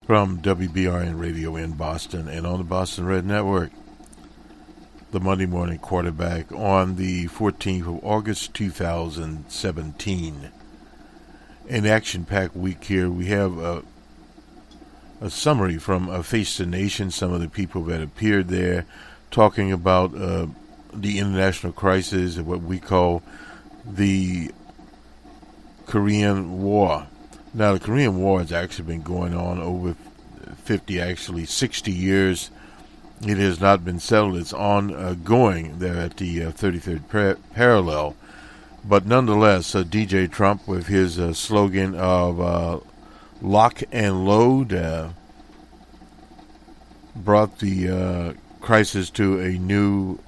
From WBRN Radio in Boston and on the Boston Red Network, the Monday Morning Quarterback on the 14th of August 2017. An action-packed week here. We have a summary from Face the Nation, some of the people that appeared there, talking about the international crisis, what we call the Korean War. Now, the Korean War has actually been going on over 60 years. It has not been settled. It's ongoing there at the 33rd parallel. But nonetheless, DJ Trump, with his slogan of lock and load, brought the crisis to a new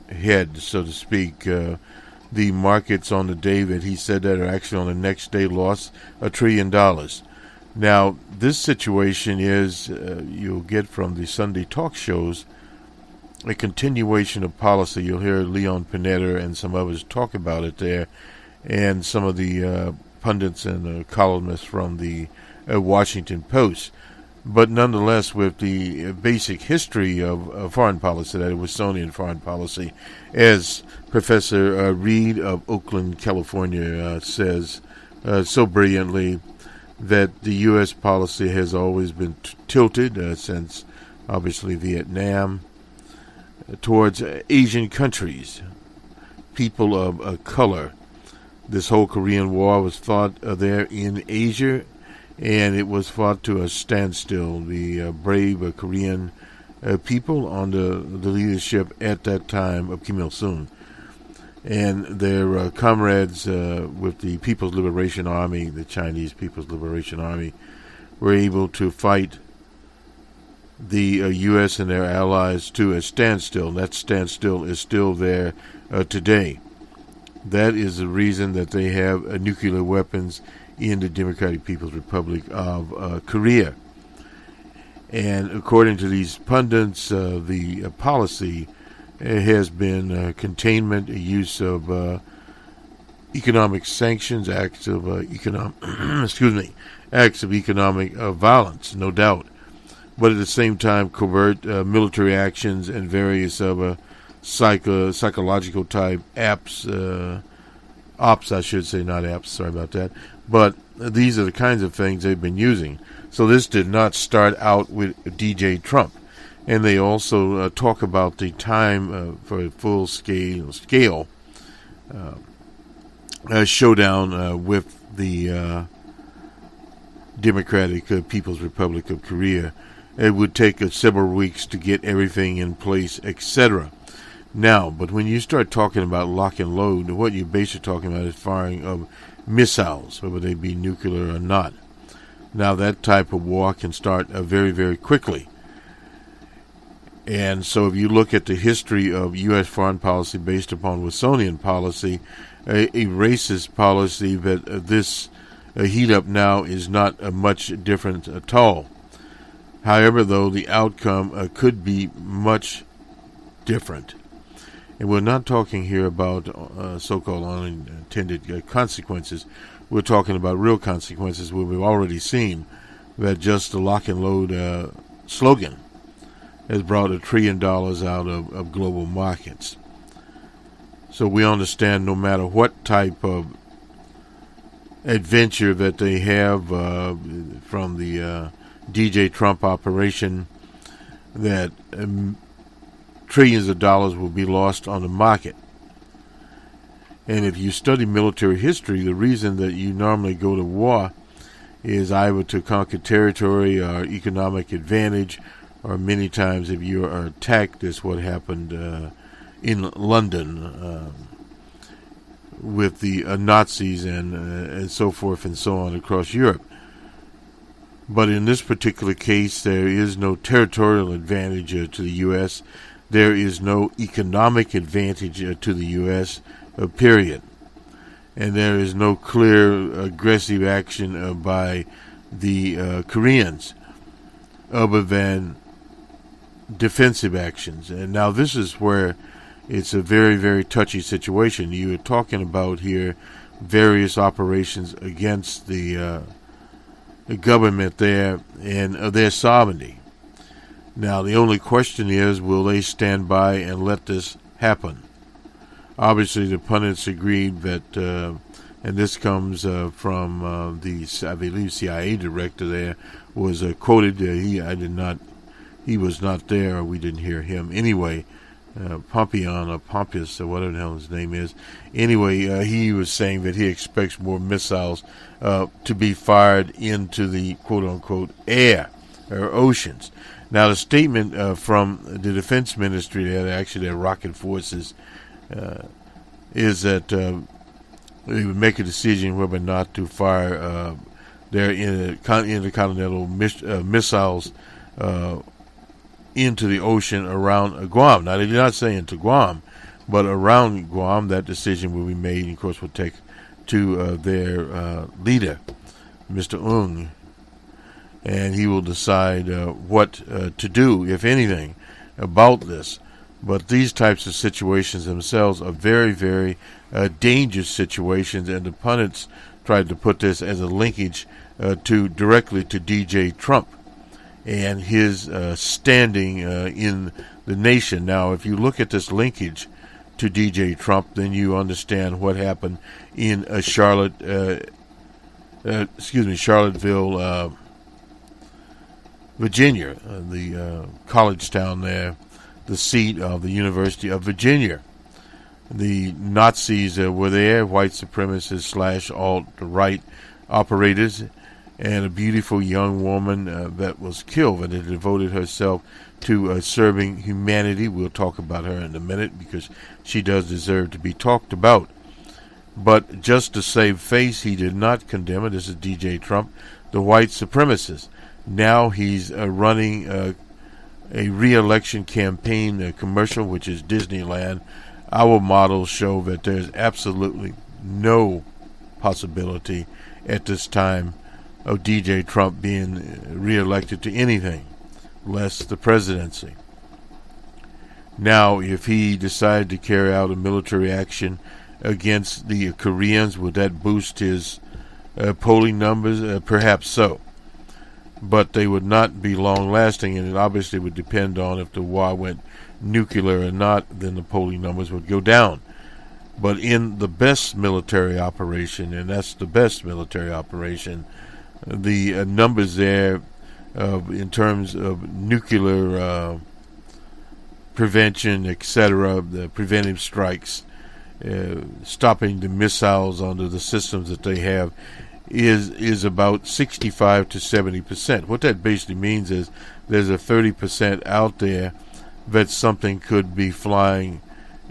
head, so to speak. The markets on the day that he said that, or actually on the next day, lost $1 trillion. Now, this situation is, you'll get from the Sunday talk shows, a continuation of policy. You'll hear Leon Panetta and some others talk about it there, and some of the pundits and columnists from the Washington Post. But nonetheless, with the basic history of foreign policy, that Wilsonian foreign policy, as Professor Reed of Oakland, California, says so brilliantly, that the U.S. policy has always been tilted since, obviously, Vietnam, towards Asian countries, people of color. This whole Korean War was fought there in Asia, and it was fought to a standstill. The brave Korean people under the leadership at that time of Kim Il-sung and their comrades with the People's Liberation Army, the Chinese People's Liberation Army, were able to fight the U.S. and their allies to a standstill. That standstill is still there today. That is the reason that they have nuclear weapons in the Democratic People's Republic of Korea. And according to these pundits, the policy has been containment, use of economic sanctions, acts of economic violence, no doubt. But at the same time, covert military actions and various other psychological type ops, I should say, not apps, sorry about that. But these are the kinds of things they've been using. So this did not start out with DJ Trump. And they also talk about the time for a full-scale showdown with the Democratic People's Republic of Korea. It would take several weeks to get everything in place, etc. Now, but when you start talking about lock and load, what you're basically talking about is firing of missiles, whether they be nuclear or not. Now, that type of war can start very, very quickly. And so if you look at the history of U.S. foreign policy based upon Wilsonian policy, a racist policy, that this heat up now is not much different at all. However, though, the outcome could be much different. And we're not talking here about so-called unintended consequences. We're talking about real consequences where we've already seen that just the lock and load slogan has brought $1 trillion out of global markets. So we understand no matter what type of adventure that they have from the DJ Trump operation, that trillions of dollars will be lost on the market. And if you study military history, the reason that you normally go to war is either to conquer territory or economic advantage, or many times if you are attacked, is what happened in London with the Nazis and so forth and so on across Europe. But in this particular case, there is no territorial advantage to the U.S. There is no economic advantage to the U.S., period. And there is no clear aggressive action by the Koreans other than defensive actions. And now this is where it's a very, very touchy situation. You are talking about here various operations against the government there and their sovereignty. Now, the only question is, will they stand by and let this happen? Obviously, the pundits agreed that, and this comes from the, I believe, CIA director there was quoted. He was not there, or we didn't hear him. Anyway, Pompeian or Pompous or whatever the hell his name is. Anyway, he was saying that he expects more missiles to be fired into the quote-unquote air or oceans. Now, the statement from the Defense Ministry there, actually their rocket forces, is that they would make a decision whether or not to fire their intercontinental missiles into the ocean around Guam. Now, they're not saying to Guam, but around Guam. That decision will be made, and of course, will take to their leader, Mr. Ung, and he will decide what to do, if anything, about this. But these types of situations themselves are very, very dangerous situations, and the pundits tried to put this as a linkage directly to DJ Trump and his standing in the nation. Now, if you look at this linkage to DJ Trump, then you understand what happened in Charlottesville, Virginia, the college town there, the seat of the University of Virginia. The Nazis were there, white supremacists / alt-right operators, and a beautiful young woman that was killed and had devoted herself to serving humanity. We'll talk about her in a minute because she does deserve to be talked about. But just to save face, he did not condemn it. This is DJ Trump, the white supremacist. Now he's running a re-election campaign commercial, which is Disneyland. Our models show that there's absolutely no possibility at this time of DJ Trump being re-elected to anything, less the presidency. Now, if he decided to carry out a military action against the Koreans, would that boost his polling numbers? Perhaps so. But they would not be long-lasting, and it obviously would depend on if the war went nuclear or not, then the polling numbers would go down. But in the best military operation, and that's the best military operation, the numbers there in terms of nuclear prevention, etc., the preventive strikes, stopping the missiles onto the systems that they have, is about 65 to 70%. What that basically means is there's a 30% out there that something could be flying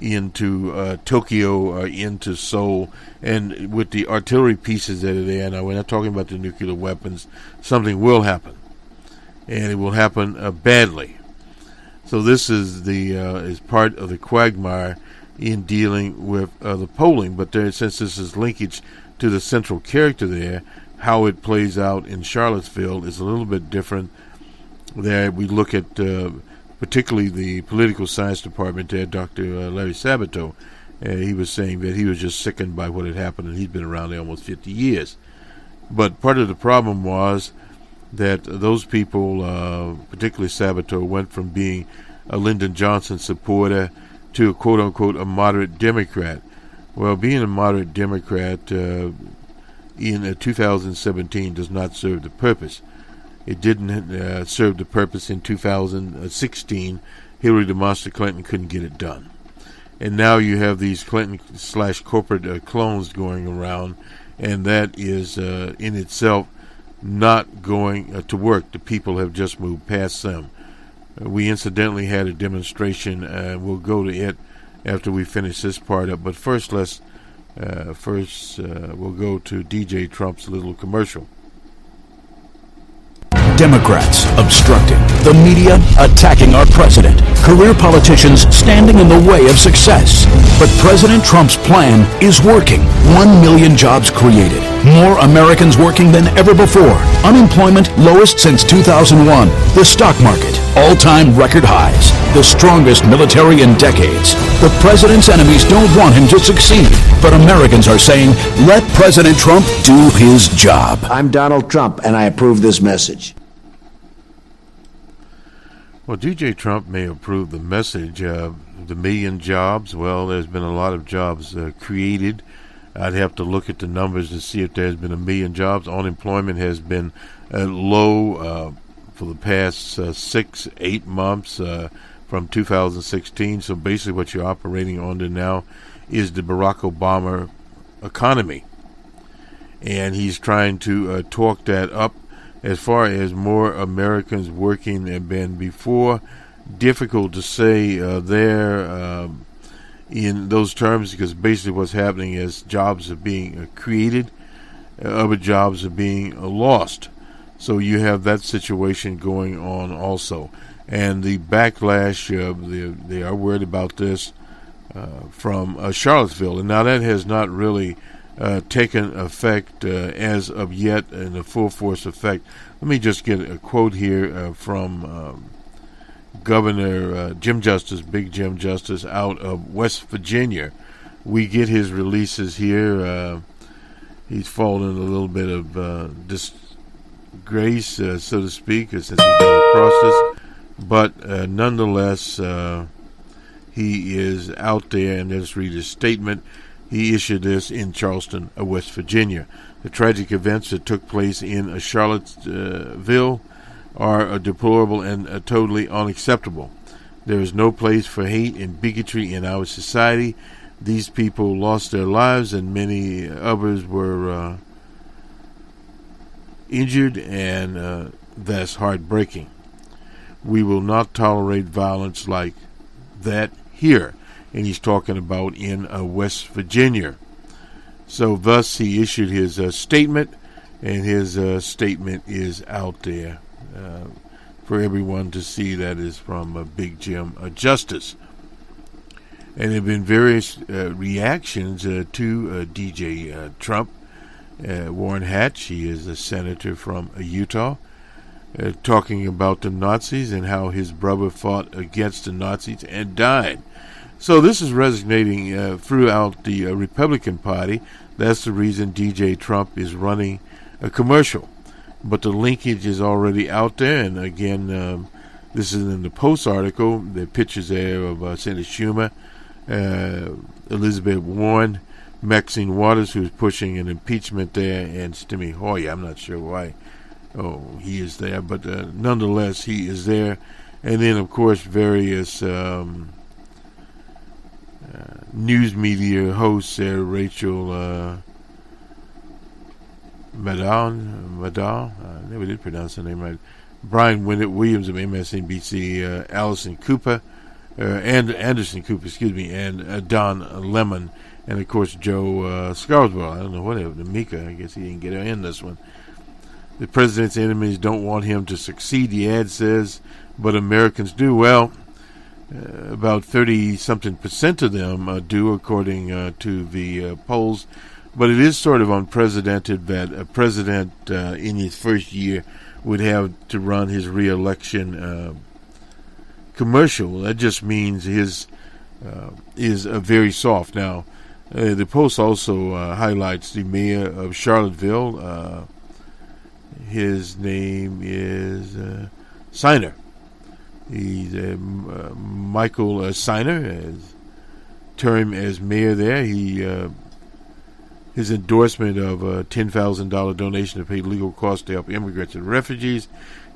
into Tokyo or into Seoul, and with the artillery pieces that are there. Now, we're not talking about the nuclear weapons. Something will happen, and it will happen badly. So this is is part of the quagmire in dealing with the polling. But since this is linkage to the central character there, how it plays out in Charlottesville is a little bit different. There we look at particularly the political science department there, Dr. Larry Sabato. He was saying that he was just sickened by what had happened, and he'd been around there almost 50 years. But part of the problem was that those people, particularly Sabato, went from being a Lyndon Johnson supporter to a quote-unquote a moderate Democrat. Well, being a moderate Democrat in 2017 does not serve the purpose. It didn't serve the purpose in 2016. Hillary the Monster Clinton couldn't get it done. And now you have these Clinton/corporate clones going around, and that is in itself not going to work. The people have just moved past them. We incidentally had a demonstration. We'll go to it after we finish this part up. But first, we'll go to DJ Trump's little commercial. Democrats obstructing, the media attacking our president, career politicians standing in the way of success. But President Trump's plan is working. 1 million jobs created, more Americans working than ever before, unemployment lowest since 2001, the stock market all-time record highs, the strongest military in decades. The president's enemies don't want him to succeed, but Americans are saying, let President Trump do his job. I'm Donald Trump, and I approve this message. Well, DJ Trump may approve the message. The million jobs, well, there's been a lot of jobs created. I'd have to look at the numbers to see if there's been a million jobs. Unemployment has been low for the past 6-8 months from 2016. So basically what you're operating under now is the Barack Obama economy. And he's trying to talk that up as far as more Americans working than before. Difficult to say there in those terms, because basically what's happening is jobs are being created, other jobs are being lost. So you have that situation going on also. And the backlash, they are worried about this from Charlottesville. And now that has not really taken effect as of yet in a full force effect. Let me just get a quote here from Governor Jim Justice, Big Jim Justice, out of West Virginia. We get his releases here. He's fallen in a little bit of disgrace, so to speak, since he came across this. But nonetheless, he is out there, and let's read his statement. He issued this in Charleston, West Virginia. The tragic events that took place in Charlottesville are deplorable and totally unacceptable. There is no place for hate and bigotry in our society. These people lost their lives, and many others were injured, and that's heartbreaking. We will not tolerate violence like that here. And he's talking about in West Virginia. So thus he issued his statement, and his statement is out there for everyone to see. That is from Big Jim Justice. And there have been various reactions to DJ Trump. Warren Hatch, he is a senator from Utah, talking about the Nazis and how his brother fought against the Nazis and died. So this is resonating throughout the Republican Party. That's the reason DJ Trump is running a commercial. But the linkage is already out there. And again, this is in the Post article. The pictures there of Senator Schumer, Elizabeth Warren, Maxine Waters, who's pushing an impeachment there, and Steny Hoyer. I'm not sure why he is there. But nonetheless, he is there. And then, of course, various news media hosts, Rachel Maddow, I never did pronounce her name right, Brian Williams of MSNBC, Anderson Cooper, and Don Lemon, and of course Joe Scarborough. I don't know what happened to Mika. I guess he didn't get her in this one. The president's enemies don't want him to succeed, the ad says, but Americans do. Well, about 30-something% of them do, according to the polls. But it is sort of unprecedented that a president in his first year would have to run his re-election commercial. That just means his is very soft. Now, the Post also highlights the mayor of Charlottesville. His name is Siner. He's Michael Siner, his term as mayor there. His endorsement of a $10,000 donation to pay legal costs to help immigrants and refugees.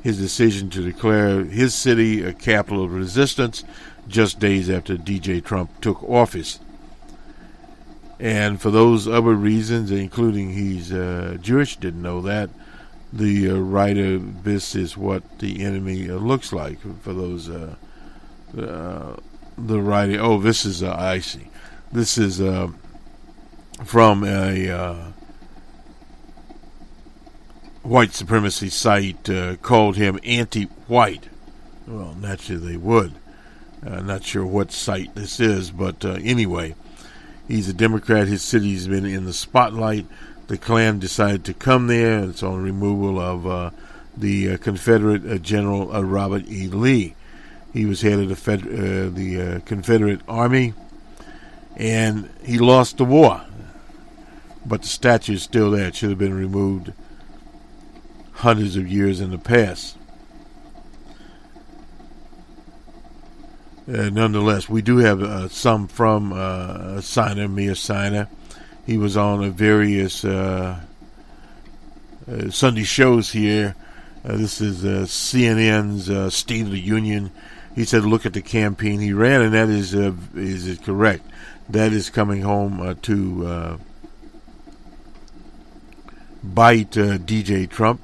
His decision to declare his city a capital of resistance just days after DJ Trump took office. And for those other reasons, including he's Jewish, didn't know that, the writer, this is what the enemy looks like. For those, the writer, this is, I see. This is from a, white supremacy site called him anti-white. Well, naturally they would. Not sure what site this is, but anyway, he's a Democrat. His city's been in the spotlight. The Klan decided to come there. It's on removal of the Confederate General Robert E. Lee. He was head of the Confederate Army, and he lost the war. But the statue is still there. It should have been removed hundreds of years in the past. Nonetheless, we do have some from Mia Signer. He was on various Sunday shows here. This is CNN's State of the Union. He said, look at the campaign he ran, and that is correct. That is coming home to bite DJ Trump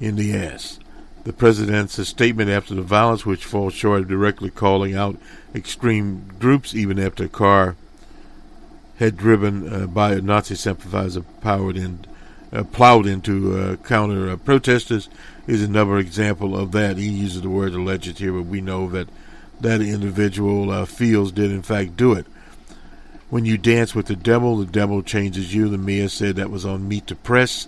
in the ass. The president's statement after the violence, which falls short of directly calling out extreme groups, even after a car had driven by a Nazi sympathizer plowed into counter protesters, is another example of that. He uses the word alleged here, but we know that that individual feels did in fact do it. When you dance with the devil changes you. The mayor said that was on Meet the Press.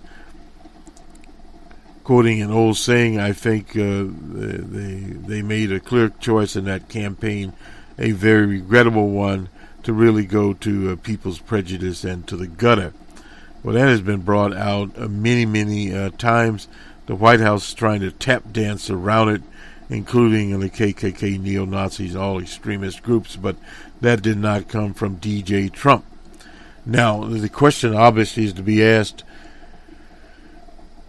Quoting an old saying, I think they made a clear choice in that campaign, a very regrettable one, to really go to people's prejudice and to the gutter. Well, that has been brought out many times. The White House is trying to tap dance around it, including the KKK, neo-Nazis, all extremist groups, but that did not come from DJ Trump. Now, the question obviously is to be asked,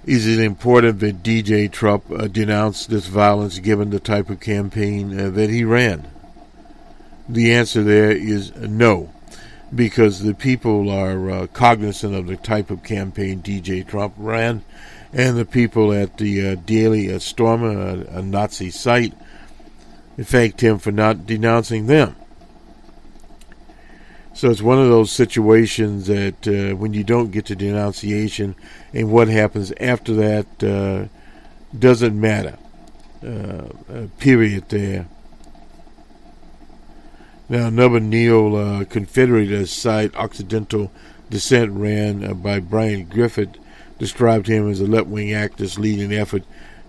is it important that DJ Trump denounce this violence given the type of campaign that he ran? The answer there is no, because the people are cognizant of the type of campaign DJ Trump ran, and the people at the Daily Stormer, a Nazi site, thanked him for not denouncing them. So it's one of those situations that when you don't get to denunciation, and what happens after that doesn't matter. Period there. Now, another neo-Confederate site, Occidental Dissent, ran by Brian Griffith, described him as a left-wing activist leading an effort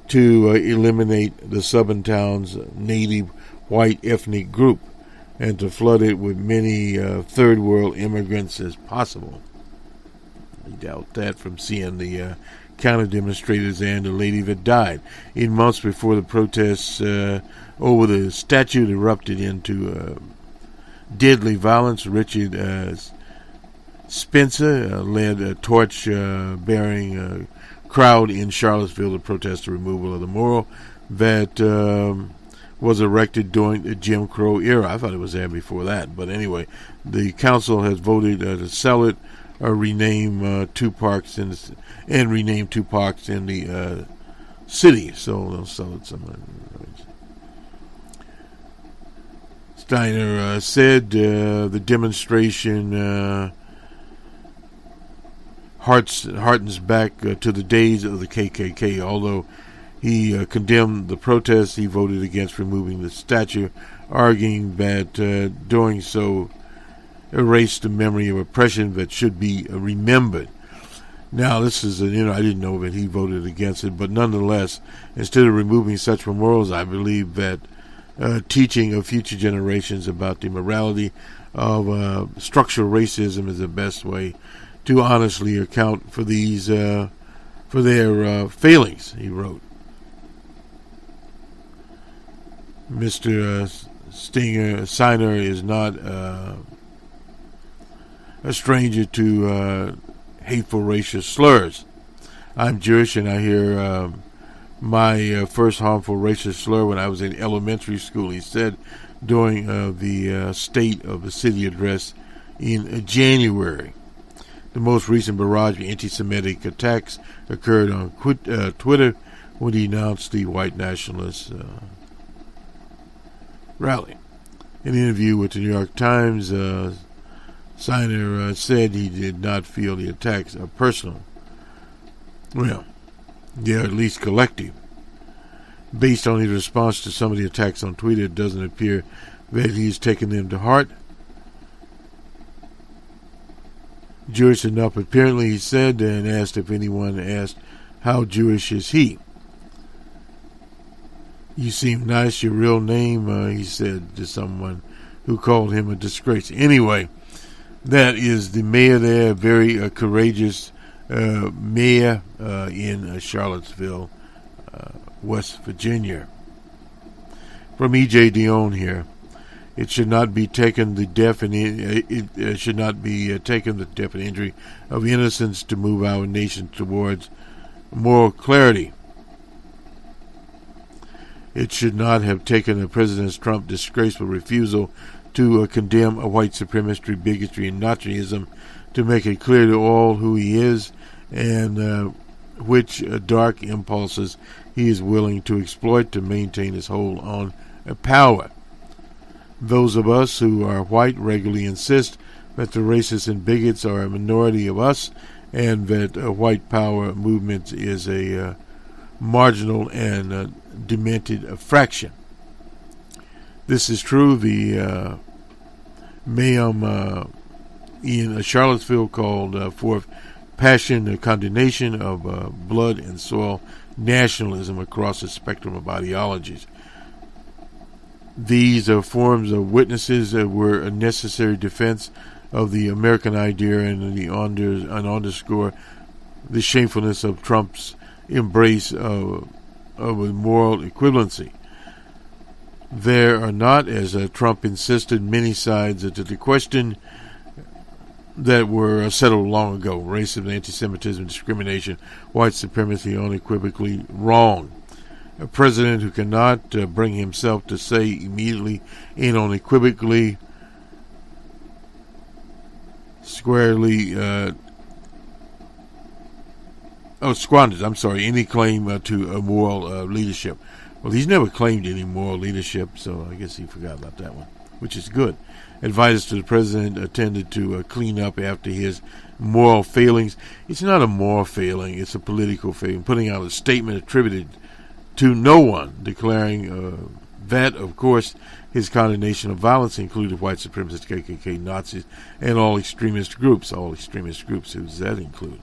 to eliminate the southern town's native white ethnic group and to flood it with many third world immigrants as possible. I doubt that from seeing the counter demonstrators and the lady that died. In months before the protests over the statue erupted into deadly violence, Richard Spencer led a torch-bearing crowd in Charlottesville to protest the removal of the mural that was erected during the Jim Crow era. I thought it was there before that, but anyway, the council has voted to sell it or rename two parks in the city. So they'll sell it somewhere. Steiner said the demonstration harkens back to the days of the KKK. Although he condemned the protests, he voted against removing the statue, arguing that doing so erased the memory of oppression that should be remembered. Now, this is, I didn't know that he voted against it, but nonetheless, instead of removing such memorials, I believe that teaching of future generations about the morality of structural racism is the best way to honestly account for these, for their failings, he wrote. Mr. Steiner is not a stranger to hateful racial slurs. I'm Jewish, and I hear my first harmful racial slur when I was in elementary school, he said, during the State of the City address in January. The most recent barrage of anti-Semitic attacks occurred on Twitter when he announced the white nationalist rally. In an interview with the New York Times, Steiner said he did not feel the attacks are personal. Well, Yeah, at least collective. Based on his response to some of the attacks on Twitter, it doesn't appear that he's taken them to heart. Jewish enough, apparently, he said, and asked if anyone asked, how Jewish is he? You seem nice, your real name, he said to someone who called him a disgrace. Anyway, that is the mayor there, very courageous mayor in Charlottesville, West Virginia. From E.J. Dionne here. It should not be taken the death and it should not be taken the death and injury of innocence to move our nation towards moral clarity. It should not have taken President Trump's disgraceful refusal to condemn a white supremacy, bigotry, and Nazism to make it clear to all who he is and which dark impulses he is willing to exploit to maintain his hold on power. Those of us who are white regularly insist that the racists and bigots are a minority of us and that white power movement is a marginal and demented fraction. This is true. The Mayhem in Charlottesville called forth passion and condemnation of blood and soil nationalism across the spectrum of ideologies. These forms of witnesses were a necessary defense of the American idea and underscore the shamefulness of Trump's embrace of moral equivalency. There are not, as Trump insisted, many sides to the question that were settled long ago. Racism, anti-Semitism, discrimination, white supremacy, unequivocally wrong. A president who cannot bring himself to say immediately and unequivocally, squarely, squanders, any claim to moral leadership. Well, he's never claimed any moral leadership, so I guess he forgot about that one, which is good. Advisors to the president attended to clean up after his moral failings. It's not a moral failing, it's a political failing. Putting out a statement attributed to no one, declaring that, of course, his condemnation of violence included white supremacists, KKK, Nazis, and all extremist groups. All extremist groups, who does that include?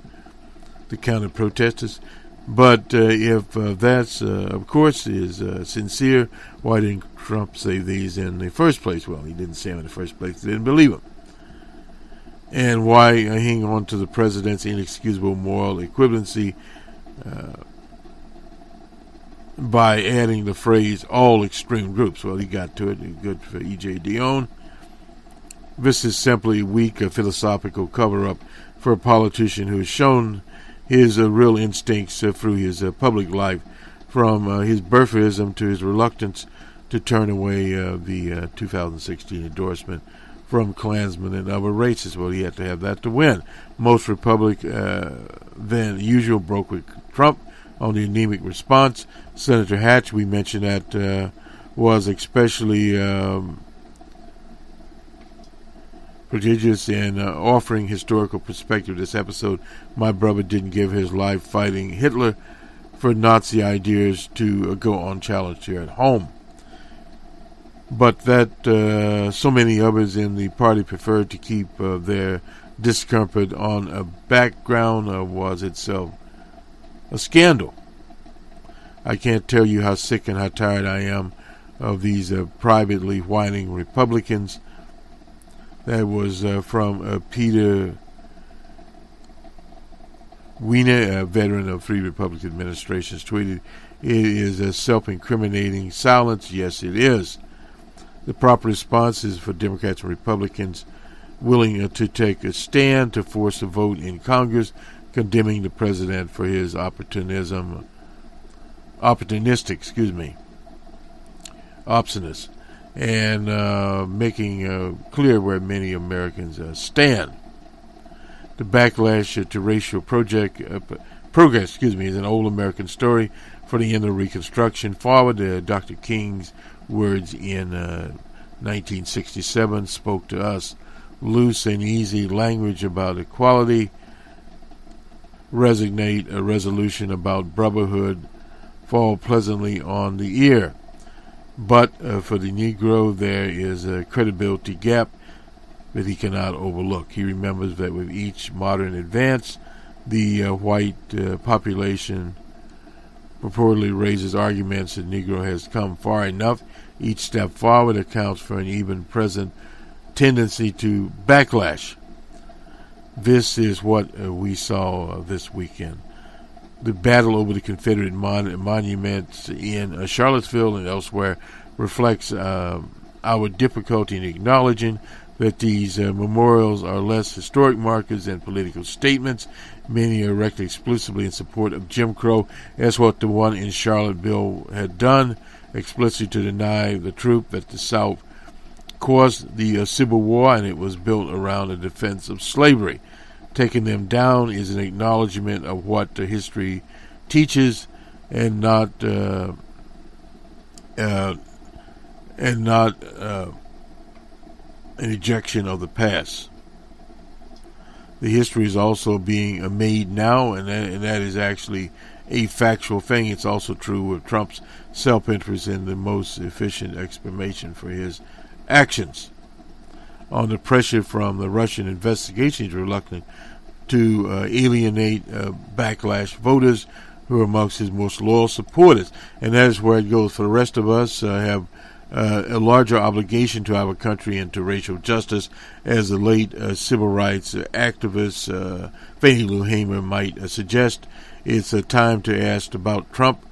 The counter-protesters. But if that's, of course, is sincere, why didn't Trump say these in the first place? Well, he didn't say them in the first place. They didn't believe him. And why hang on to the president's inexcusable moral equivalency by adding the phrase all extreme groups? Well, he got to it. Good for E.J. Dionne. This is simply a weak philosophical cover-up for a politician who has shown his real instincts through his public life, from his birtherism to his reluctance to turn away the 2016 endorsement from Klansmen and other races. Well, he had to have that to win. Most Republican than usual broke with Trump on the anemic response. Senator Hatch, we mentioned that, was especially prodigious in offering historical perspective this episode. My brother didn't give his life fighting Hitler for Nazi ideas to go unchallenged here at home. But that so many others in the party preferred to keep their discomfort on a background was itself a scandal. I can't tell you how sick and how tired I am of these privately whining Republicans. That was from Peter Wiener, a veteran of 3 Republican administrations, tweeted, "It is a self-incriminating silence." Yes, it is. The proper response is for Democrats and Republicans willing to take a stand to force a vote in Congress condemning the president for his obstinance, and making clear where many Americans stand. The backlash to racial progress is an old American story for the end of Reconstruction. Forward, Dr. King's words in 1967 spoke to us. Loose and easy language about equality resolution about brotherhood fall pleasantly on the ear. But for the Negro, there is a credibility gap that he cannot overlook. He remembers that with each modern advance, the white population purportedly raises arguments that Negro has come far enough. Each step forward accounts for an even present tendency to backlash. This is what we saw this weekend. The battle over the Confederate monuments in Charlottesville and elsewhere reflects our difficulty in acknowledging that these memorials are less historic markers than political statements. Many are erected exclusively in support of Jim Crow, as what the one in Charlottesville had done, explicitly to deny the truth that the South caused the Civil War and it was built around the defense of slavery. Taking them down is an acknowledgement of what the history teaches, and not an ejection of the past. The history is also being made now, and that is actually a factual thing. It's also true of Trump's self-interest in the most efficient explanation for his actions. Under pressure from the Russian investigation, he's reluctant to alienate backlash voters who are amongst his most loyal supporters. And that is where it goes. For the rest of us, have a larger obligation to our country and to racial justice, as the late civil rights activist Fannie Lou Hamer might suggest. It's a time to ask about Trump.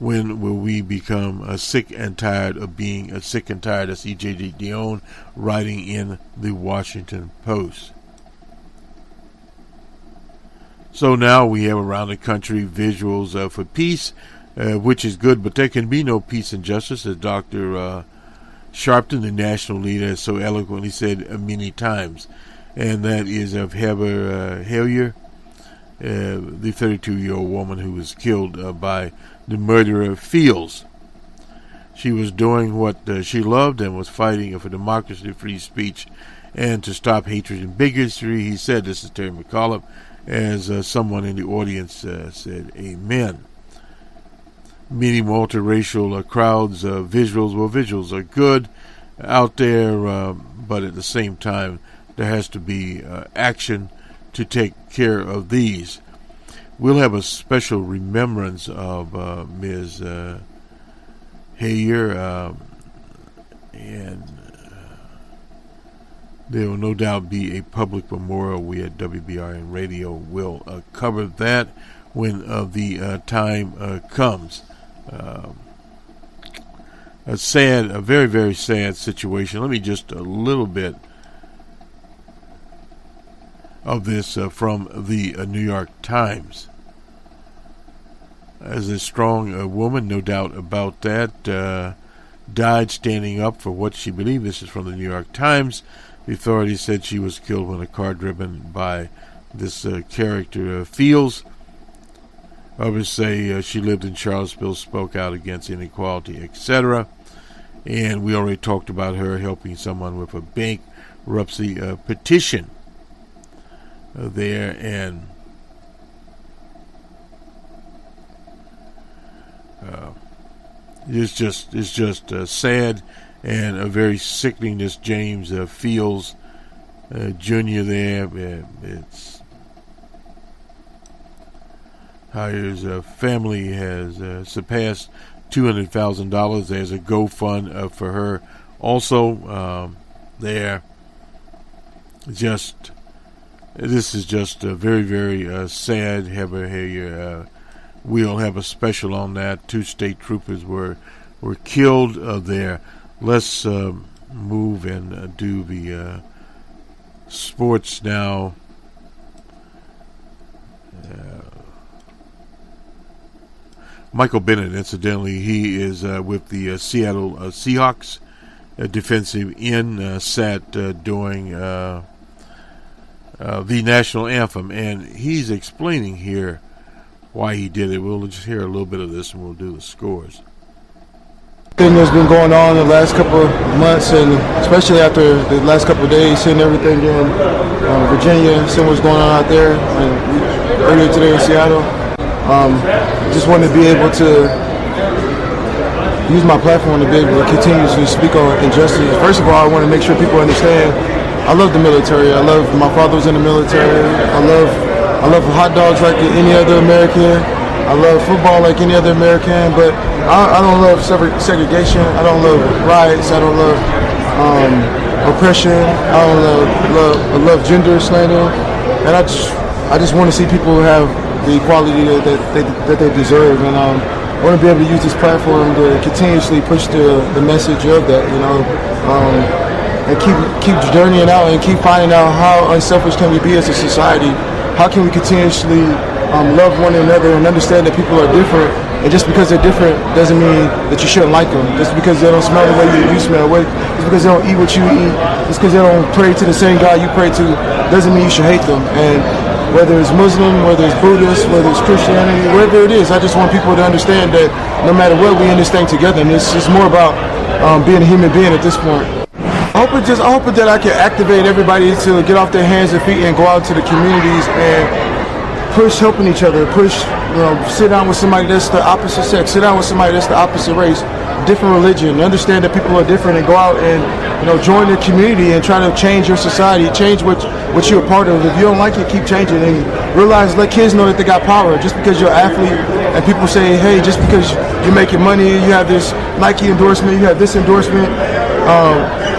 When will we become sick and tired of being sick and tired? That's E.J. Dionne writing in the Washington Post. So now we have around the country visuals for peace, which is good, but there can be no peace and justice, as Dr. Sharpton, the national leader, has so eloquently said many times. And that is of Heather Heyer, the 32-year-old woman who was killed by the murderer Fields. She was doing what she loved and was fighting for democracy, free speech, and to stop hatred and bigotry. He said, this is Terry McAuliffe, as someone in the audience said, amen. Many multiracial crowds, visuals are good out there, but at the same time, there has to be action to take care of these. We'll have a special remembrance of Ms. Hayer, and there will no doubt be a public memorial. We at WBRN Radio will cover that when the time comes. A very, very sad situation. Let me just a little bit of this from the New York Times. As a strong woman, no doubt about that, died standing up for what she believed. This is from the New York Times. The authorities said she was killed when a car driven by this character Fields. Others say she lived in Charlottesville, spoke out against inequality, etc. And we already talked about her helping someone with a bankruptcy petition there, and it's just sad and a very sickening. This James Fields Jr. there, it's how his family has surpassed $200,000. There's a GoFund for her also there. This is just very, very sad. Heather Heyer, we'll have a special on that. 2 state troopers were killed there. Let's move and do the sports now. Michael Bennett, incidentally, he is with the Seattle Seahawks, defensive end, sat during the national anthem, and he's explaining here why he did it. We'll just hear a little bit of this and we'll do the scores. Thing that's been going on the last couple of months, and especially after the last couple of days, seeing everything in Virginia, seeing what's going on out there, and earlier today in Seattle, just wanted to be able to use my platform to be able to continuously speak on injustice. First of all, I want to make sure people understand I love the military. My father was in the military. I love hot dogs like any other American. I love football like any other American, but I don't love segregation. I don't love riots. I don't love oppression. I love gender slander, and I just want to see people have the equality that they deserve, and I want to be able to use this platform to continuously push the message of that, and keep journeying out and keep finding out how unselfish can we be as a society. How can we continuously love one another and understand that people are different, and just because they're different doesn't mean that you shouldn't like them. Just because they don't smell the way you smell, just because they don't eat what you eat, just because they don't pray to the same God you pray to, doesn't mean you should hate them. And whether it's Muslim, whether it's Buddhist, whether it's Christianity, whatever it is, I just want people to understand that no matter what, we in this thing together, and it's more about being a human being at this point. I hope that I can activate everybody to get off their hands and feet and go out to the communities and push helping each other, sit down with somebody that's the opposite sex, sit down with somebody that's the opposite race, different religion, understand that people are different, and go out and join the community and try to change your society, change what you're a part of. If you don't like it, keep changing, and realize, let kids know that they got power. Just because you're an athlete and people say, hey, just because you're making money, you have this Nike endorsement, you have this endorsement,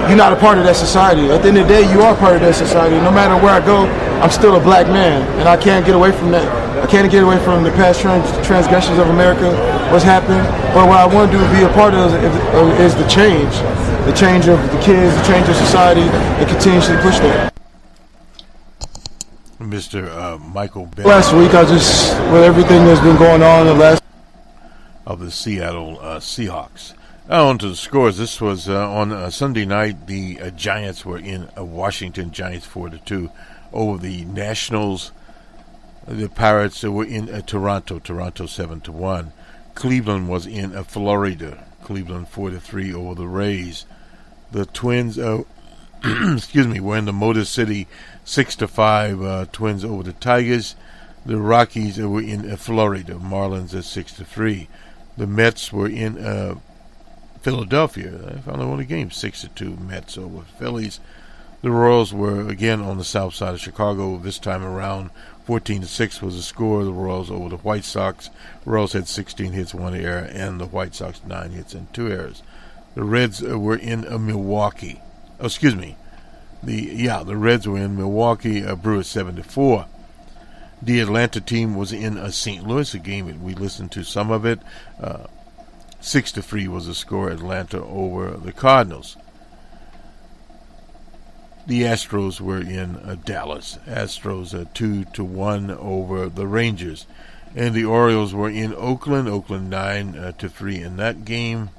you're not a part of that society. At the end of the day, you are part of that society. No matter where I go, I'm still a black man, and I can't get away from that. I can't get away from the past transgressions of America, what's happened. But what I want to do is be a part of is the change of the kids, the change of society, and continuously push that. Mr. Michael Bennett. Last week, with everything that's been going on of the Seattle Seahawks. On to the scores. This was on Sunday night. The Giants were in Washington. Giants 4-2 over the Nationals. The Pirates were in Toronto. Toronto 7-1. Cleveland was in Florida. Cleveland 4-3 over the Rays. The Twins, were in the Motor City 6-5. Twins over the Tigers. The Rockies were in Florida. Marlins at 6-3. The Mets were in Philadelphia. I finally won a game, 6-2. Mets over Phillies. The Royals were again on the south side of Chicago. This time around, 14-6 was the score. The Royals over the White Sox. The Royals had 16 hits, 1 error, and the White Sox 9 hits and 2 errors. The Reds were in Milwaukee. The Reds were in Milwaukee. Brewers 7-4. The Atlanta team was in St. Louis, a game that we listened to some of it. 6-3 was the score. Atlanta over the Cardinals. The Astros were in Dallas. Astros 2-1 over the Rangers. And the Orioles were in Oakland. Oakland 9-3 in that game.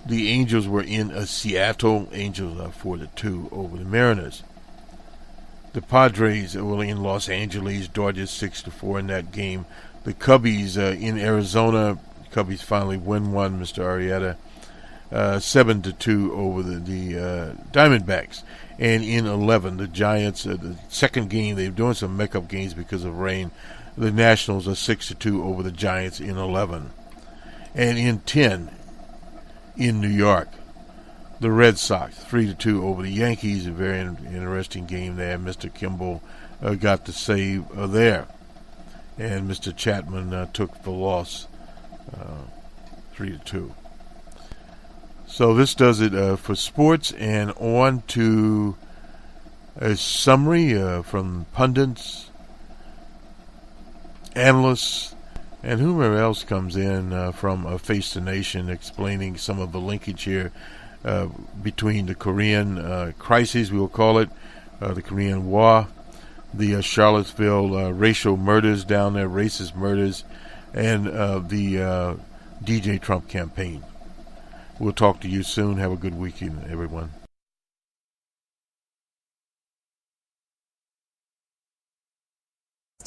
The Angels were in Seattle. Angels 4-2 over the Mariners. The Padres were in Los Angeles. Dodgers 6-4 in that game. The Cubbies in Arizona. Cubbies finally win one, Mr. Arrieta. 7-2 over the Diamondbacks. And in 11, the Giants, the second game, they're doing some make-up games because of rain. The Nationals are 6-2 over the Giants in 11. And in 10, in New York, the Red Sox 3-2 over the Yankees. A very interesting game there. Mr. Kimball got the save there. And Mr. Chapman took the loss 3-2. So this does it for sports, and on to a summary from pundits, analysts, and whomever else comes in from Face the Nation, explaining some of the linkage here between the Korean crisis, we will call it, the Korean War, the Charlottesville racial murders down there, racist murders, and the DJ Trump campaign. We'll talk to you soon. Have a good weekend, everyone.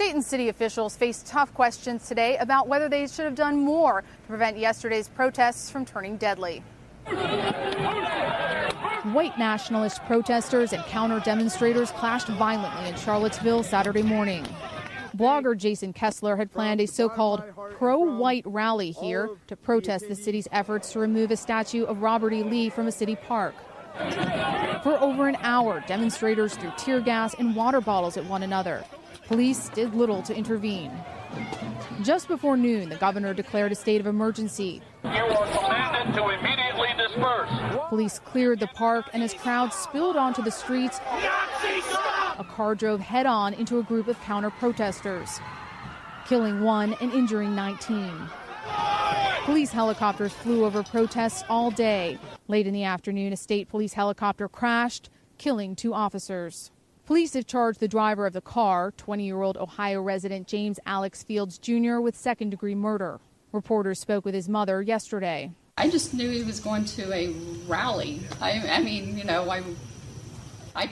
State and city officials face tough questions today about whether they should have done more to prevent yesterday's protests from turning deadly. White nationalist protesters and counter-demonstrators clashed violently in Charlottesville Saturday morning. Blogger Jason Kessler had planned a so-called pro-white rally here to protest the city's efforts to remove a statue of Robert E. Lee from a city park. For over an hour, demonstrators threw tear gas and water bottles at one another. Police did little to intervene. Just before noon, the governor declared a state of emergency. You are commanded to immediately disperse. Police cleared the park, and as crowds spilled onto the streets, a car drove head-on into a group of counter-protesters, killing 1 and injuring 19. Police helicopters flew over protests all day. Late in the afternoon, a state police helicopter crashed, killing 2 officers. Police have charged the driver of the car, 20-year-old Ohio resident James Alex Fields Jr., with second-degree murder. Reporters spoke with his mother yesterday. I just knew he was going to a rally. I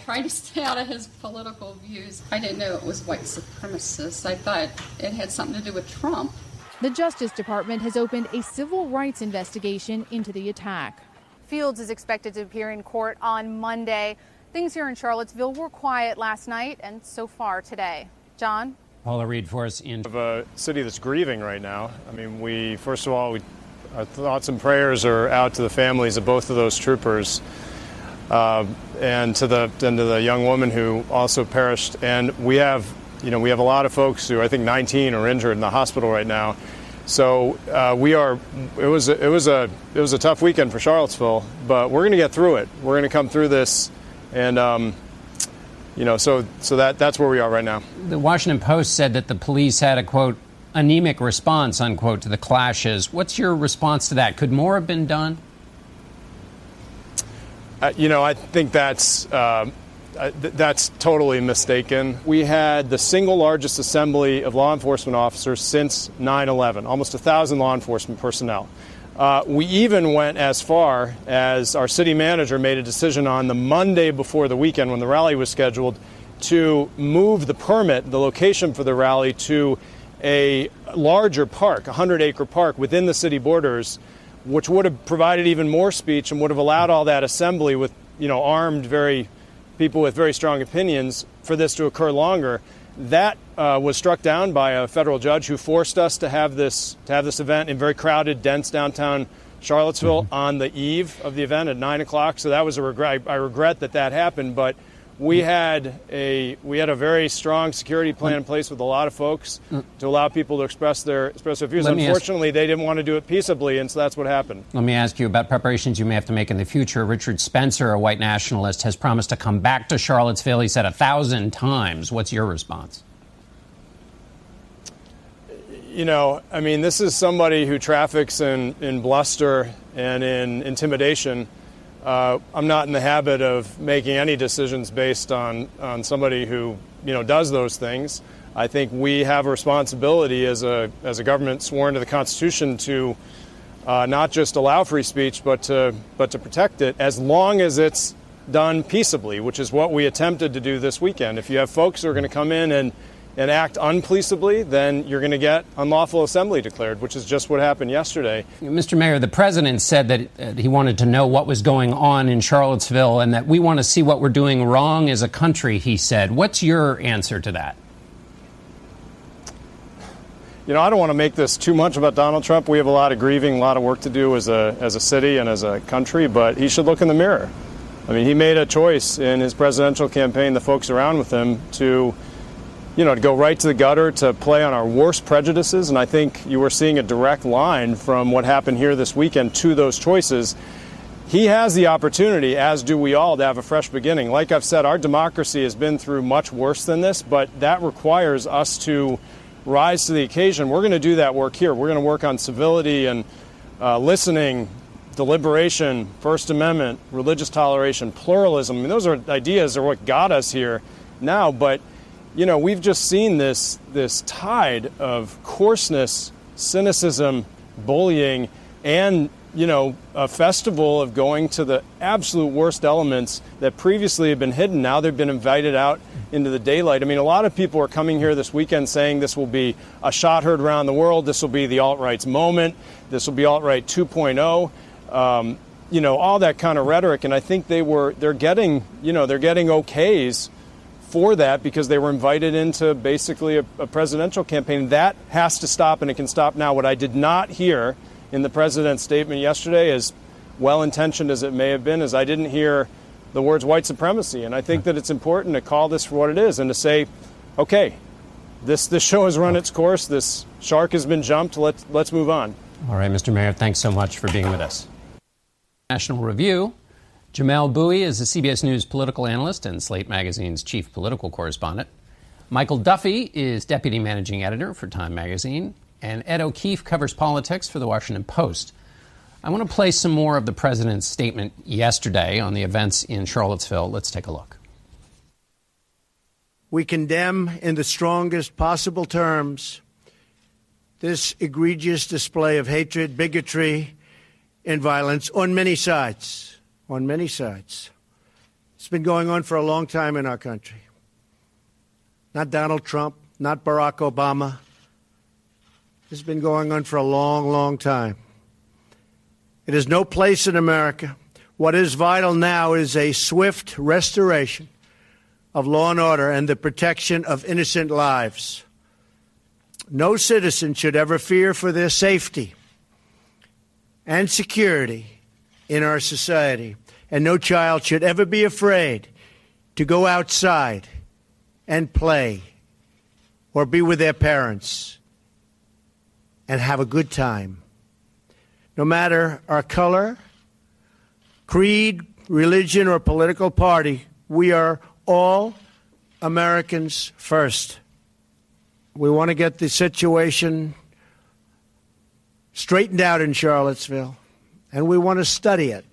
tried to stay out of his political views. I didn't know it was white supremacist. I thought it had something to do with Trump. The Justice Department has opened a civil rights investigation into the attack. Fields is expected to appear in court on Monday. Things here in Charlottesville were quiet last night and so far today. John? Paula Reed for us in a city that's grieving right now. I mean, first of all, our thoughts and prayers are out to the families of both of those troopers, and to the young woman who also perished. And we have a lot of folks who, I think 19 are injured in the hospital right now. So it was a tough weekend for Charlottesville, but we're going to get through it. We're going to come through this, and so that's where we are right now. The Washington Post said that the police had a, quote, anemic response, unquote, to the clashes. What's your response to that? Could more have been done? I think that's totally mistaken. We had the single largest assembly of law enforcement officers since 9/11, almost 1,000 law enforcement personnel. We even went as far as our city manager made a decision on the Monday before the weekend when the rally was scheduled to move the location for the rally, to a larger park, a 100-acre park within the city borders, which would have provided even more speech and would have allowed all that assembly with, armed people with very strong opinions for this to occur longer. That was struck down by a federal judge who forced us to have this event in very crowded, dense downtown Charlottesville on the eve of the event at 9 o'clock. So that was a regret. I regret that happened, but we had a very strong security plan in place with a lot of folks to allow people to express their views. Unfortunately, they didn't want to do it peaceably, and so that's what happened. Let me ask you about preparations you may have to make in the future. Richard Spencer, a white nationalist, has promised to come back to Charlottesville. He said 1,000 times. What's your response? This is somebody who traffics in bluster and in intimidation. I'm not in the habit of making any decisions based on somebody who, does those things. I think we have a responsibility as a government sworn to the Constitution to not just allow free speech, but to protect it as long as it's done peaceably, which is what we attempted to do this weekend. If you have folks who are going to come in and act unpeaceably, then you're going to get unlawful assembly declared, which is just what happened yesterday. Mr. Mayor, the president said that he wanted to know what was going on in Charlottesville and that we want to see what we're doing wrong as a country, he said. What's your answer to that? I don't want to make this too much about Donald Trump. We have a lot of grieving, a lot of work to do as a city and as a country, but he should look in the mirror. He made a choice in his presidential campaign, the folks around with him, to go right to the gutter, to play on our worst prejudices. And I think you were seeing a direct line from what happened here this weekend to those choices. He has the opportunity, as do we all, to have a fresh beginning. Like I've said, our democracy has been through much worse than this, but that requires us to rise to the occasion. We're going to do that work here. We're going to work on civility and listening, deliberation, First Amendment, religious toleration, pluralism. Those are ideas are what got us here now, but we've just seen this tide of coarseness, cynicism, bullying, and a festival of going to the absolute worst elements that previously had been hidden. Now they've been invited out into the daylight. I mean, a lot of people are coming here this weekend saying this will be a shot heard around the world. This will be the alt-right's moment. This will be alt-right 2.0. All that kind of rhetoric. And I think they're getting okays for that because they were invited into basically a presidential campaign. That has to stop, and it can stop now. What I did not hear in the president's statement yesterday, as well-intentioned as it may have been, is I didn't hear the words white supremacy. And I think that it's important to call this for what it is and to say, okay, this show has run its course. This shark has been jumped. Let's move on. All right, Mr. Mayor, thanks so much for being with us. National Review. Jamelle Bouie is a CBS News political analyst and Slate Magazine's chief political correspondent. Michael Duffy is deputy managing editor for Time Magazine. And Ed O'Keefe covers politics for the Washington Post. I want to play some more of the president's statement yesterday on the events in Charlottesville. Let's take a look. We condemn in the strongest possible terms this egregious display of hatred, bigotry, and violence on many sides. On many sides. It's been going on for a long time in our country. Not Donald Trump, not Barack Obama. This has been going on for a long, long time. It has no place in America. What is vital now is a swift restoration of law and order and the protection of innocent lives. No citizen should ever fear for their safety and security in our society, and no child should ever be afraid to go outside and play or be with their parents and have a good time. No matter our color, creed, religion, or political party, we are all Americans first. We want to get the situation straightened out in Charlottesville, and we want to study it.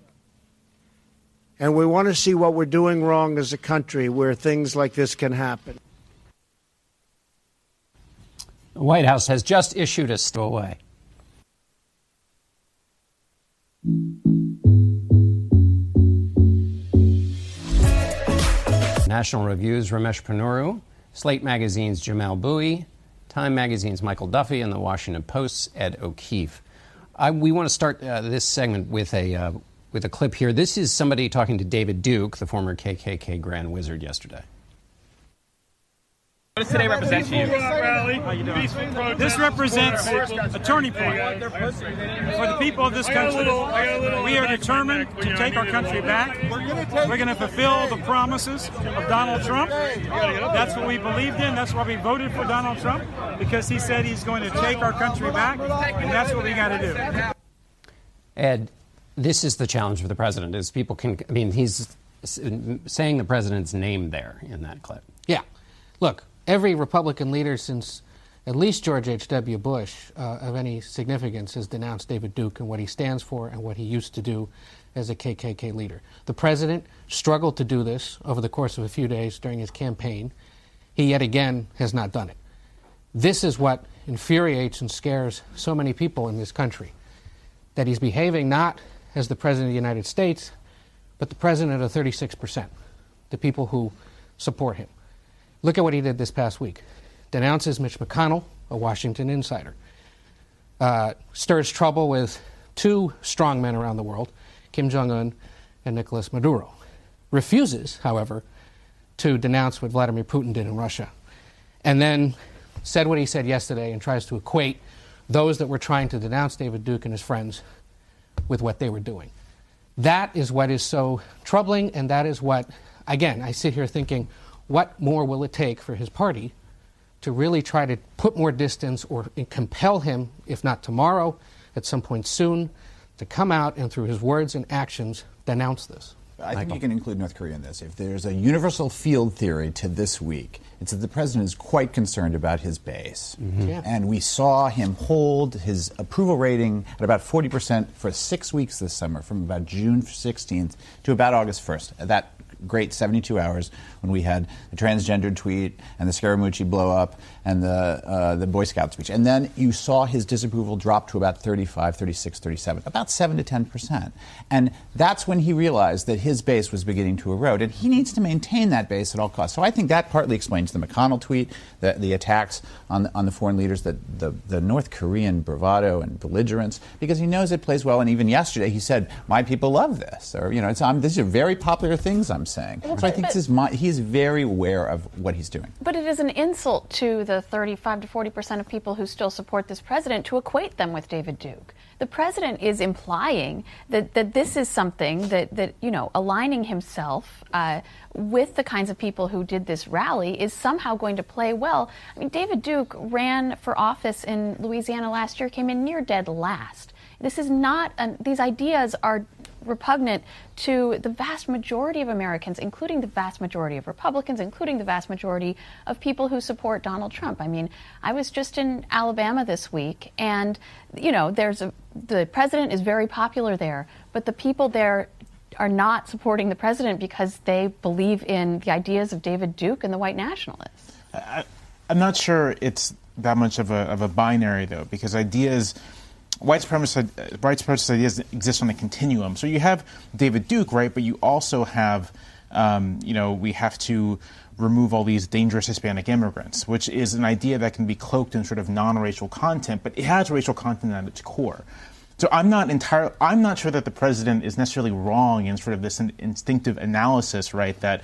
And we want to see what we're doing wrong as a country where things like this can happen. The White House has just issued a stowaway. National Review's Ramesh Ponnuru, Slate Magazine's Jamelle Bouie, Time Magazine's Michael Duffy, and the Washington Post's Ed O'Keefe. We want to start this segment with a clip here. This is somebody talking to David Duke, the former KKK Grand Wizard, yesterday. What does today represent to you? How you doing? This represents a turning point for the people of this country. We are determined to take our country back. We're going to fulfill the promises of Donald Trump. That's what we believed in. That's why we voted for Donald Trump, because he said he's going to take our country back, and that's what we got to do. Ed, this is the challenge for the president, is people can, I mean, he's saying the president's name there in that clip. Yeah. Look, every Republican leader since at least George H.W. Bush of any significance has denounced David Duke and what he stands for and what he used to do as a KKK leader. The president struggled to do this over the course of a few days during his campaign. He yet again has not done it. This is what infuriates and scares so many people in this country, that he's behaving not as the President of the United States, but the President of 36%, the people who support him. Look at what he did this past week. Denounces Mitch McConnell, a Washington insider. Stirs trouble with two strong men around the world, Kim Jong-un and Nicolas Maduro. Refuses, however, to denounce what Vladimir Putin did in Russia. And then said what he said yesterday and tries to equate those that were trying to denounce David Duke and his friends with what they were doing. That is what is so troubling, and that is what, again, I sit here thinking, what more will it take for his party to really try to put more distance or compel him, if not tomorrow, at some point soon, to come out and through his words and actions denounce this? I think you can include North Korea in this. If there's a universal field theory to this week, it's that the president is quite concerned about his base. Mm-hmm. Yeah. And we saw him hold his approval rating at about 40% for 6 weeks this summer, from about June 16th to about August 1st. That great 72 hours when we had the transgendered tweet and the Scaramucci blow up and the Boy Scout speech. And then you saw his disapproval drop to about 35, 36, 37, about 7 to 10%. And that's when he realized that his base was beginning to erode. And he needs to maintain that base at all costs. So I think that partly explains the McConnell tweet, the attacks on the foreign leaders, the North Korean bravado and belligerence, because he knows it plays well. And even yesterday he said, my people love this. Or, these are very popular things I'm saying. So I think he's very aware of what he's doing. But it is an insult to the 35 to 40% of people who still support this president to equate them with David Duke. The president is implying that this is something that aligning himself with the kinds of people who did this rally is somehow going to play well. I mean, David Duke ran for office in Louisiana last year, came in near dead last. This is not, these ideas are repugnant to the vast majority of Americans, including the vast majority of Republicans, including the vast majority of people who support Donald Trump. I mean, I was just in Alabama this week, and, the president is very popular there, but the people there are not supporting the president because they believe in the ideas of David Duke and the white nationalists. I'm not sure it's that much of a binary, though, because white supremacist ideas exist on a continuum. So you have David Duke, right, but you also have, we have to remove all these dangerous Hispanic immigrants, which is an idea that can be cloaked in sort of non-racial content, but it has racial content at its core. So I'm not sure that the president is necessarily wrong in sort of this instinctive analysis, right, that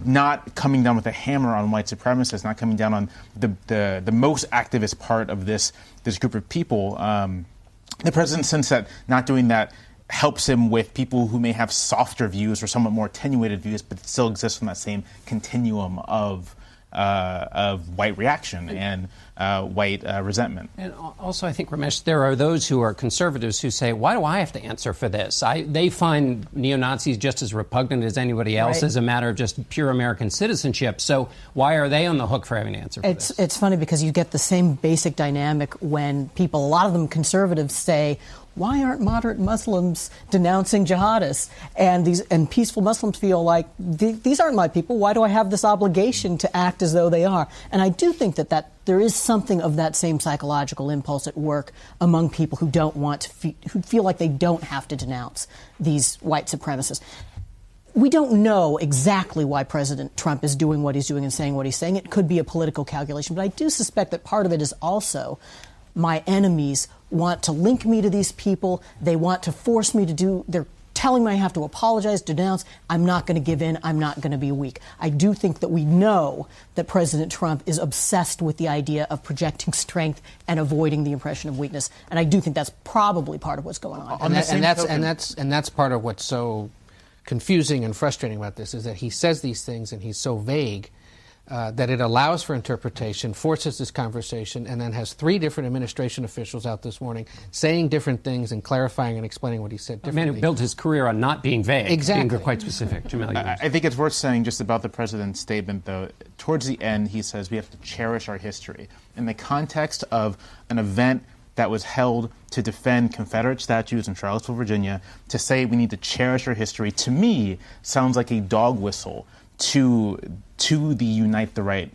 not coming down with a hammer on white supremacists, not coming down on the most activist part of this group of people. The president sense that not doing that helps him with people who may have softer views or somewhat more attenuated views, but still exist on that same continuum of white reaction and white resentment. And also, I think, Ramesh, there are those who are conservatives who say, why do I have to answer for this? They find neo-Nazis just as repugnant as anybody else as a matter of just pure American citizenship. So why are they on the hook for having to answer for this? It's funny because you get the same basic dynamic when people, a lot of them conservatives, say, why aren't moderate Muslims denouncing jihadists? And peaceful Muslims feel like, these aren't my people. Why do I have this obligation to act as though they are? And I do think that there is something of that same psychological impulse at work among people who don't want to who feel like they don't have to denounce these white supremacists. We don't know exactly why President Trump is doing what he's doing and saying what he's saying. It could be a political calculation, but I do suspect that part of it is also my enemies want to link me to these people. They want to force me to they're telling me I have to apologize, denounce. I'm not going to give in. I'm not going to be weak. I do think that we know that President Trump is obsessed with the idea of projecting strength and avoiding the impression of weakness. And I do think that's probably part of what's going on. And that's part of what's so confusing and frustrating about this is that he says these things and he's so vague that it allows for interpretation, forces this conversation, and then has 3 different administration officials out this morning saying different things and clarifying and explaining what he said differently. A man who built his career on not being vague, exactly. being quite specific. Jamal, I think it's worth saying just about the president's statement, though. Towards the end, he says we have to cherish our history. In the context of an event that was held to defend Confederate statues in Charlottesville, Virginia, to say we need to cherish our history, to me, sounds like a dog whistle to the Unite the Right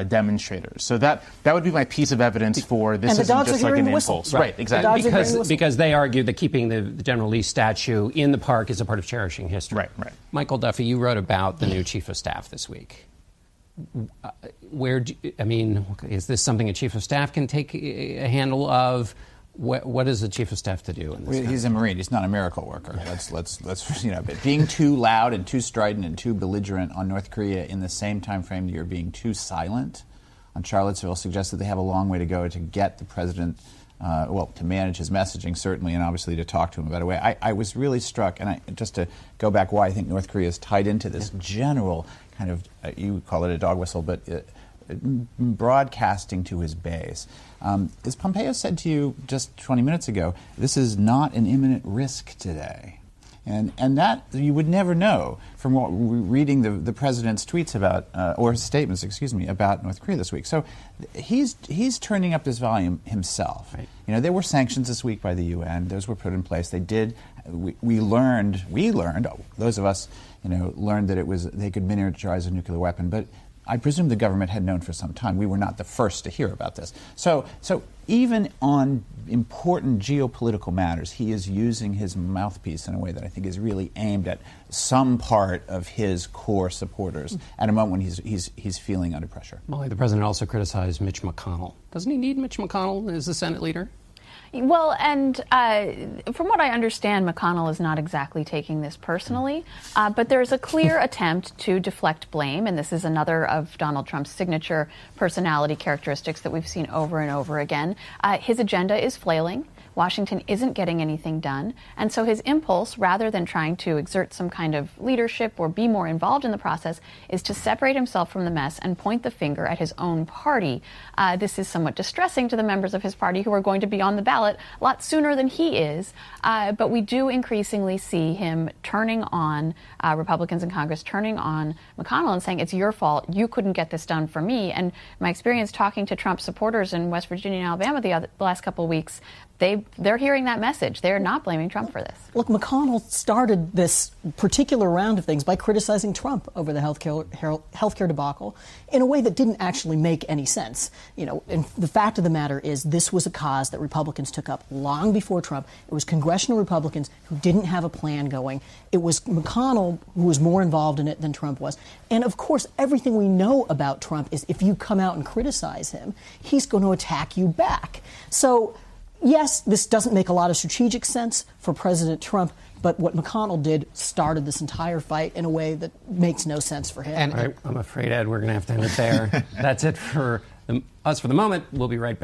demonstrators. So that would be my piece of evidence for this isn't just like an impulse. Right, exactly. Because they argue that keeping the General Lee statue in the park is a part of cherishing history. Right. Michael Duffy, you wrote about the new chief of staff this week. Is this something a chief of staff can take a handle of? What is the chief of staff to do in this? He's a Marine. He's not a miracle worker. Let's but being too loud and too strident and too belligerent on North Korea in the same time frame that you're being too silent on Charlottesville suggests that they have a long way to go to get the president, to manage his messaging certainly, and obviously to talk to him about a way. I was really struck, and just to go back, why I think North Korea is tied into this general kind of you call it a dog whistle, but broadcasting to his base. As Pompeo said to you just 20 minutes ago, this is not an imminent risk today. And that you would never know from reading the president's tweets about, or his statements, about North Korea this week. So he's turning up his volume himself. Right. You know, there were sanctions this week by the UN. Those were put in place. They did. We learned. Those of us, learned that they could miniaturize a nuclear weapon, but I presume the government had known for some time. We were not the first to hear about this. So even on important geopolitical matters, he is using his mouthpiece in a way that I think is really aimed at some part of his core supporters at a moment when he's feeling under pressure. Molly, the president also criticized Mitch McConnell. Doesn't he need Mitch McConnell as the Senate leader? Well, and from what I understand, McConnell is not exactly taking this personally, but there's a clear attempt to deflect blame, and this is another of Donald Trump's signature personality characteristics that we've seen over and over again. His agenda is flailing. Washington isn't getting anything done, and so his impulse, rather than trying to exert some kind of leadership or be more involved in the process, is to separate himself from the mess and point the finger at his own party. This is somewhat distressing to the members of his party who are going to be on the ballot a lot sooner than he is, but we do increasingly see him turning on Republicans in Congress, turning on McConnell and saying, it's your fault, you couldn't get this done for me. And my experience talking to Trump supporters in West Virginia and Alabama the last couple of weeks, they're hearing that message. They're not blaming Trump for this. Look, McConnell started this particular round of things by criticizing Trump over the healthcare debacle in a way that didn't actually make any sense. And the fact of the matter is this was a cause that Republicans took up long before Trump. It was congressional Republicans who didn't have a plan going. It was McConnell who was more involved in it than Trump was. And of course, everything we know about Trump is if you come out and criticize him, he's going to attack you back. So yes, this doesn't make a lot of strategic sense for President Trump, but what McConnell did started this entire fight in a way that makes no sense for him. And I'm afraid, Ed, we're going to have to end it there. That's it for us for the moment. We'll be right back.